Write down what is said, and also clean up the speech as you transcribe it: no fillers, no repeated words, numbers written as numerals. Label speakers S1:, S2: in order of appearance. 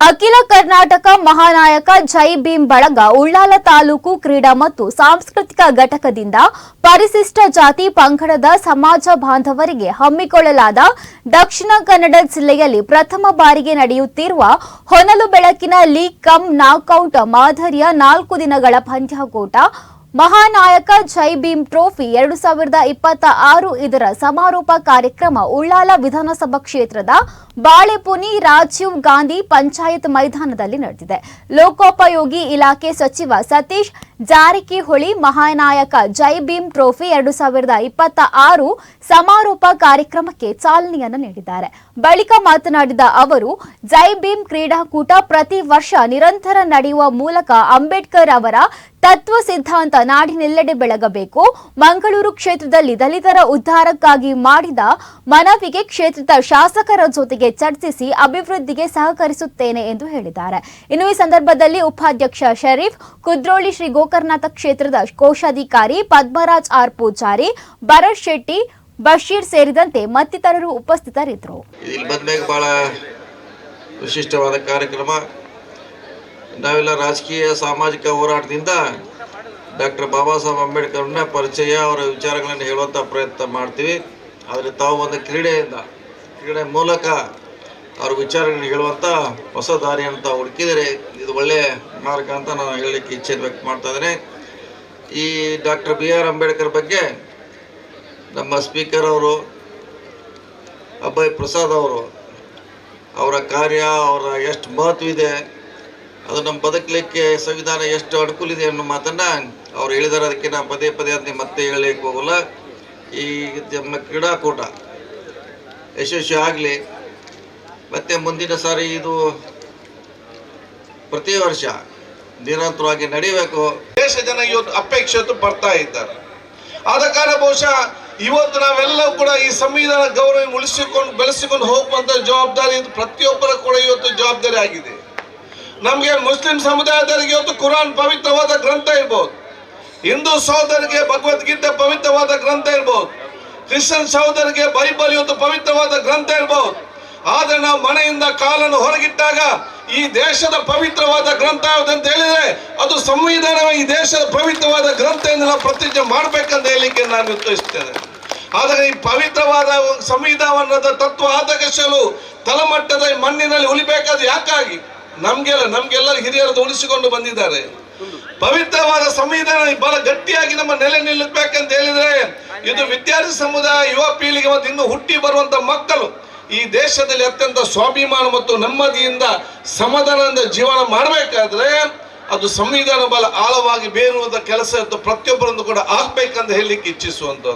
S1: ಅಖಿಲ ಕರ್ನಾಟಕ ಮಹಾನಾಯಕ ಜೈ ಭೀಮ್ ಬಳಗ ಉಳ್ಳಾಲ ತಾಲೂಕು ಕ್ರೀಡಾ ಮತ್ತು ಸಾಂಸ್ಕೃತಿಕ ಘಟಕದಿಂದ ಪರಿಶಿಷ್ಟ ಜಾತಿ ಪಂಗಡದ ಸಮಾಜ ಬಾಂಧವರಿಗೆ ಹಮ್ಮಿಕೊಳ್ಳಲಾದ ದಕ್ಷಿಣ ಕನ್ನಡ ಜಿಲ್ಲೆಯಲ್ಲಿ ಪ್ರಥಮ ಬಾರಿಗೆ ನಡೆಯುತ್ತಿರುವ ಹೊನಲು ಬೆಳಕಿನ ಲೀಗ್ ಕಮ್ ನಾಕೌಟ್ ಮಾದರಿಯ 4 ದಿನಗಳ ಪಂದ್ಯಾಕೂಟ ಮಹಾನಾಯಕ ಜೈ ಭೀಮ್ ಟ್ರೋಫಿ 2026 ಇದರ ಸಮಾರೋಪ ಕಾರ್ಯಕ್ರಮ ಉಳ್ಳಾಲ ವಿಧಾನಸಭಾ ಕ್ಷೇತ್ರದ ಬಾಳೆಪುನಿ ರಾಜೀವ್ ಗಾಂಧಿ ಪಂಚಾಯತ್ ಮೈದಾನದಲ್ಲಿ ನಡೆದಿದೆ. ಲೋಕೋಪಯೋಗಿ ಇಲಾಖೆ ಸಚಿವ ಸತೀಶ್ ಜಾರಕಿಹೊಳಿ ಮಹಾನಾಯಕ ಜೈ ಭೀಮ್ ಟ್ರೋಫಿ 2026 ಸಮಾರೋಪ ಕಾರ್ಯಕ್ರಮಕ್ಕೆ ಚಾಲನೆಯನ್ನು ನೀಡಿದ್ದಾರೆ. ಬಳಿಕ ಮಾತನಾಡಿದ ಅವರು, ಜೈ ಭೀಮ್ ಕ್ರೀಡಾಕೂಟ ಪ್ರತಿ ವರ್ಷ ನಿರಂತರ ನಡೆಯುವ ಮೂಲಕ ಅಂಬೇಡ್ಕರ್ ಅವರ ತತ್ವ ಸಿದ್ಧಾಂತ ನಾಡಿನೆಲ್ಲೆಡೆ ಬೆಳಗಬೇಕು. ಮಂಗಳೂರು ಕ್ಷೇತ್ರದಲ್ಲಿ ದಲಿತರ ಉದ್ಧಾರಕ್ಕಾಗಿ ಮಾಡಿದ ಮನವಿಗೆ ಕ್ಷೇತ್ರದ ಶಾಸಕರ ಜೊತೆಗೆ ಚರ್ಚಿಸಿ ಅಭಿವೃದ್ಧಿಗೆ ಸಹಕರಿಸುತ್ತೇನೆ ಎಂದು ಹೇಳಿದ್ದಾರೆ. ಇನ್ನು ಈ ಸಂದರ್ಭದಲ್ಲಿ ಉಪಾಧ್ಯಕ್ಷ ಶರೀಫ್ ಕುದ್ರೋಳಿ, ಶ್ರೀ ಗೋಕರ್ಣನಾಥ ಕ್ಷೇತ್ರದ ಕೋಶಾಧಿಕಾರಿ ಪದ್ಮರಾಜ್ ಆರ್ ಪೂಜಾರಿ, ಭರತ್ ಶೆಟ್ಟಿ, ಬಶೀರ್ ಸೇರಿದಂತೆ ಮತ್ತಿತರರು ಉಪಸ್ಥಿತರಿದ್ದರು.
S2: ಬಹಳ ವಿಶಿಷ್ಟವಾದ ಕಾರ್ಯಕ್ರಮ. ನಾವೆಲ್ಲ ರಾಜಕೀಯ ಸಾಮಾಜಿಕ ಹೋರಾಟದಿಂದ ಡಾಕ್ಟರ್ ಬಾಬಾ ಸಾಹೇಬ್ ಅಂಬೇಡ್ಕರ್ನ ಪರಿಚಯ, ಅವರ ವಿಚಾರಗಳನ್ನು ಹೇಳುವಂಥ ಪ್ರಯತ್ನ ಮಾಡ್ತೀವಿ. ಆದರೆ ತಾವು ಒಂದು ಕ್ರೀಡೆ ಮೂಲಕ ಅವ್ರ ವಿಚಾರಗಳನ್ನು ಹೇಳುವಂಥ ಹೊಸ ದಾರಿಯನ್ನು ತಾವು ಹುಡುಕಿದರೆ ಇದು ಒಳ್ಳೆಯ ಮಾರ್ಗ ಅಂತ ನಾನು ಹೇಳಲಿಕ್ಕೆ ಇಚ್ಛೆ ವ್ಯಕ್ತ ಮಾಡ್ತಾ ಇದ್ದೇನೆ. ಈ ಡಾಕ್ಟರ್ BR ಅಂಬೇಡ್ಕರ್ ಬಗ್ಗೆ ನಮ್ಮ ಸ್ಪೀಕರ್ ಅವರು ಅಭಯ್ ಪ್ರಸಾದ್ ಅವರು ಅವರ ಕಾರ್ಯ, ಅವರ ಎಷ್ಟು ಮಹತ್ವ ಇದೆ, ಅದು ನಮ್ಮ ಬದುಕಲಿಕ್ಕೆ ಸಂವಿಧಾನ ಎಷ್ಟು ಅನುಕೂಲ ಇದೆ ಅನ್ನೋ ಮಾತನ್ನು ಅವ್ರು ಹೇಳಿದ್ದಾರೆ. ಅದಕ್ಕೆ ನಾನು ಪದೇ ಅಂತ ಮತ್ತೆ ಹೇಳಲಿಕ್ಕೆ ಹೋಗಲ್ಲ. ಈ ನಮ್ಮ ಕ್ರೀಡಾಕೂಟ ಯಶಸ್ವಿ ಆಗಲಿ, ಮತ್ತು ಮುಂದಿನ ಸಾರಿ ಇದು ಪ್ರತಿ ವರ್ಷ ನಿರಂತರವಾಗಿ ನಡೀಬೇಕು.
S3: ದೇಶ ಜನ ಇವತ್ತು ಅಪೇಕ್ಷೆ ಬರ್ತಾ ಇದ್ದಾರೆ. ಆದ ಕಾರಣ ಬಹುಶಃ ಇವತ್ತು ನಾವೆಲ್ಲವೂ ಕೂಡ ಈ ಸಂವಿಧಾನ ಗೌರವ ಉಳಿಸಿಕೊಂಡು ಬೆಳೆಸಿಕೊಂಡು ಹೋಗುವಂತ ಜವಾಬ್ದಾರಿ ಪ್ರತಿಯೊಬ್ಬರ ಕೂಡ ಇವತ್ತು ಜವಾಬ್ದಾರಿ ಆಗಿದೆ. ನಮಗೆ ಮುಸ್ಲಿಂ ಸಮುದಾಯದವರಿಗೆ ಇವತ್ತು ಕುರಾನ್ ಪವಿತ್ರವಾದ ಗ್ರಂಥ ಇರ್ಬೋದು, ಹಿಂದೂ ಸಹೋದರಿಗೆ ಭಗವದ್ಗೀತೆ ಪವಿತ್ರವಾದ ಗ್ರಂಥ ಇರ್ಬೋದು, ಕ್ರಿಶ್ಚಿಯನ್ ಸಹೋದರಿಗೆ ಬೈಬಲ್ ಇವತ್ತು ಪವಿತ್ರವಾದ ಗ್ರಂಥ ಇರ್ಬೋದು. ಆದ್ರೆ ನಾವು ಮನೆಯಿಂದ ಕಾಲನ್ನು ಹೊರಗಿಟ್ಟಾಗ ಈ ದೇಶದ ಪವಿತ್ರವಾದ ಗ್ರಂಥ ಯಾವುದಂತ ಹೇಳಿದ್ರೆ ಅದು ಸಂವಿಧಾನ. ಈ ದೇಶದ ಪವಿತ್ರವಾದ ಗ್ರಂಥ ಎಂದು ನಾವು ಪ್ರತಿಜ್ಞೆ ಮಾಡ್ಬೇಕಂತ ಹೇಳಲಿಕ್ಕೆ ನಾನು ಉತ್ತರಿಸ್ತೇನೆ. ಆದರೆ ಈ ಪವಿತ್ರವಾದ ಸಂವಿಧಾನದ ತತ್ವ ಆದರ್ಶಗಳು ತಳಮಟ್ಟದ ಮಣ್ಣಿನಲ್ಲಿ ಉಳಿಬೇಕಾದ ಯಾಕಾಗಿ ನಮ್ಗೆಲ್ಲ ಹಿರಿಯರದು ಉಳಿಸಿಕೊಂಡು ಬಂದಿದ್ದಾರೆ. ಪವಿತ್ರವಾದ ಸಂವಿಧಾನ ಬಹಳ ಗಟ್ಟಿಯಾಗಿ ನಮ್ಮ ನೆಲೆ ನಿಲ್ಲಬೇಕಂತ ಹೇಳಿದ್ರೆ ಇದು ವಿದ್ಯಾರ್ಥಿ ಸಮುದಾಯ, ಯುವ ಪೀಳಿಗೆ ಮತ್ತು ಇನ್ನು ಹುಟ್ಟಿ ಬರುವಂತ ಮಕ್ಕಳು ಈ ದೇಶದಲ್ಲಿ ಅತ್ಯಂತ ಸ್ವಾಭಿಮಾನ ಮತ್ತು ನೆಮ್ಮದಿಯಿಂದ ಸಮಾಧಾನದಿಂದ ಜೀವನ ಮಾಡಬೇಕಾದ್ರೆ ಅದು ಸಂವಿಧಾನ ಬಹಳ ಆಳವಾಗಿ ಬೇರುವಂತ ಕೆಲಸ ಪ್ರತಿಯೊಬ್ಬರನ್ನು ಕೂಡ ಆಗ್ಬೇಕಂತ ಹೇಳಲಿಕ್ಕೆ ಇಚ್ಛಿಸುವಂತದ್ದು.